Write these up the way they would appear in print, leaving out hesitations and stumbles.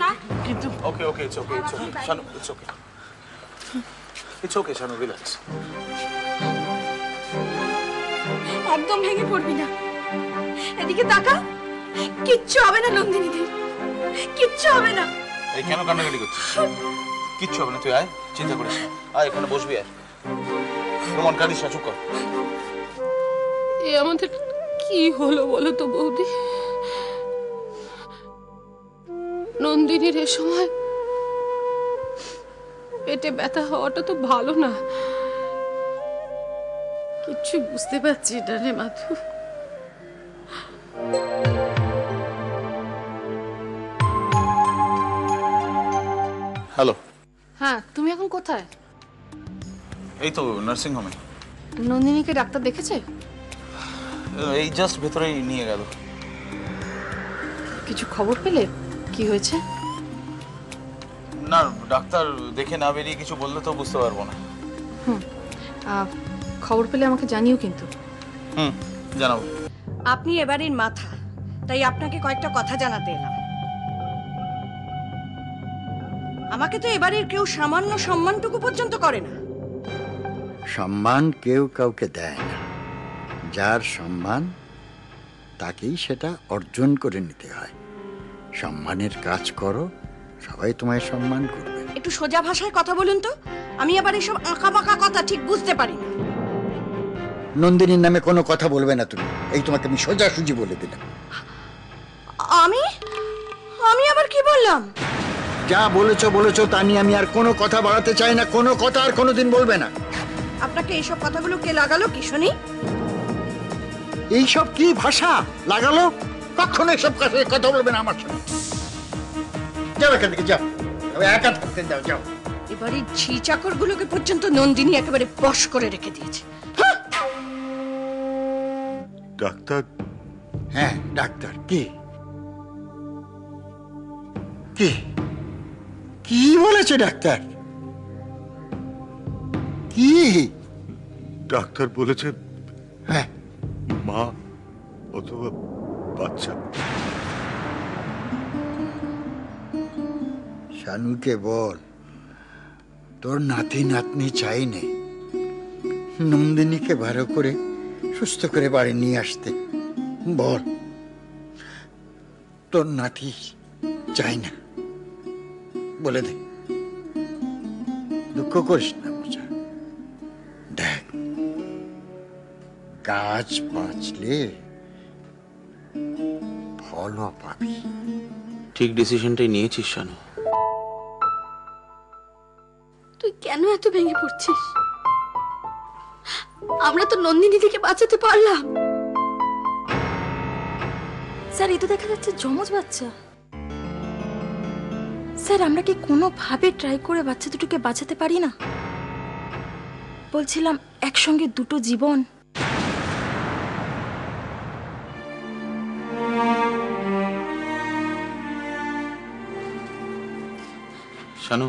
না। কিন্তু okay okay it's okay it's okay Shanu it's okay it's okay Shanu relax. একদম ভেঙে পড়বি না, এদিকে তাকা। কিচ্ছু হবে না নন্দিনীদের, কিচ্ছু হবে না। এই কেন কান্নাকাটি করছিস? কিচ্ছু হবে না, তুই আয়, চিন্তা করিস না। আয় এখানে বসবি, আয়। রোমান কাঁদিস না, চুপ কর। এ আমাদের কি হলো বলো তো বৌদি? নন্দিনীর এ সময় পেটে ব্যথা হওয়াটা তো ভালো না। কিচ্ছু বুঝতে পারছি না রে মাধু। হ্যালো। হ্যাঁ, তুমি এখন কোথায়? এই তো নার্সিং হোমে। নন্দিনীকে ডাক্তার দেখেছে? এই জাস্ট ভেতরেই নিয়ে গেল। কিছু খবর পেলে কি হয়েছে? না, ডাক্তার দেখে না বেরিয়ে কিছু বললে তো বুঝতে পারবো না। খবর পেলে আমাকে জানিও কিন্তু। জানাবো। আপনি এবারের মাথা, তাই আপনাকে কয়েকটা কথা জানাতে এলাম। আমাকে তো এবারের কেউ সামান্য সম্মানটুকু পর্যন্ত করে না। সম্মান কেউ কাউকে দেয় না, যার সম্মান তাকেই সেটা অর্জন করে নিতে হয়। সম্মানের কাজ করো, সবাই তোমায় সম্মান করবে। একটু সোজা ভাষায় কথা বলুন তো, আমি আবার এসব আঁকা বাঁকা কথা ঠিক বুঝতে পারি না। নন্দিনীর নামে কোনো কথা বলবে না তুমি, এই তোমাকে আমি সোজাসুজি বলে দিলাম। আমি আমি আবার কি বললাম? যা বলেছো বলেছো, তা নিয়ে আমি আর কোনো কথা বাড়াতে চাই না। কোনো কথা আর কোনোদিন বলবে না। আপনাকে এইসব কথাগুলো কে লাগালো কি শুনি? এইসব কি ভাষা লাগালো? কখনো এসব কথা বলবে না আমার সঙ্গে। যাও এখান থেকে, যাও, একা থাকতে দাও, যাও। এবারে ঝি চাকর গুলোকে পর্যন্ত নন্দিনী একেবারে বশ করে রেখে দিয়েছে। ডাক্তার? হ্যাঁ ডাক্তার। কি কি কি বলেছে ডাক্তার? কি ডাক্তার বলেছে হ্যাঁ, মা অথবা বাচ্চা। শানুকে বল তোর নাতি নাতনি চাই নে, নন্দিনীকে ভালো করে সুস্থ করে বাড়ি নিয়ে আসতে বল। তোর নাতি চাই না, বলে দে। দুঃখ করিস না বোঝা। দেখ, কাজ বাঁচলে ফলও পাবি। ঠিক ডিসিশনটাই নিয়েছিস শানু। তুই কেন এত ভেঙে পড়ছিস? আমরা তো নন্দিনী থেকে বাঁচাতে পারলাম। স্যার, এ তো দেখা যাচ্ছে যমজ বাচ্চা। স্যার, আমরা কি কোনোভাবে ট্রাই করে বাচ্চা দুটোকে বাঁচাতে পারি না? বলছিলাম একসঙ্গে দুটো জীবন। শানু,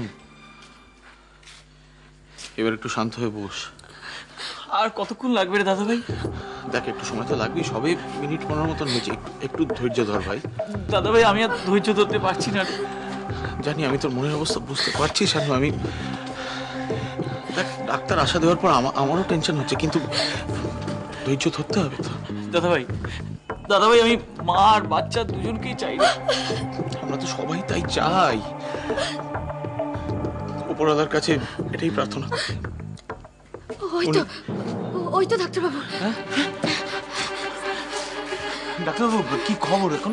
এবার একটু শান্ত হয়ে বস। আর কতক্ষণ লাগবে রে দাদা ভাই? দেখ, একটু সময় তো লাগবেই, সবে মিনিট 15 মতন হয়েছে। একটু ধৈর্য ধর ভাই। দাদা ভাই, আমি আর ধৈর্য ধরতে পারছি না। জানি, আমি তোর মনের অবস্থা বুঝতে পারছি শানু। আমি দেখ, ডাক্তার আশা দেওয়ার পর আমারও টেনশন হচ্ছে, কিন্তু ধৈর্য ধরতে হবে তো। দাদা ভাই, আমি মা আর বাচ্চা দুজনকেই চাই না। আমরা তো সবাই তাই চাই। উপরওয়ালার কাছে এটাই প্রার্থনা করি। ওই তো ডাক্তারবাবু। ডাক্তারবাবু, কি খবর এখন?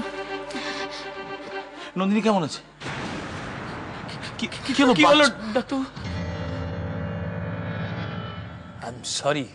নন্দিনী কেমন আছে? কি হলো ডাক্তারবাবু? I'm sorry.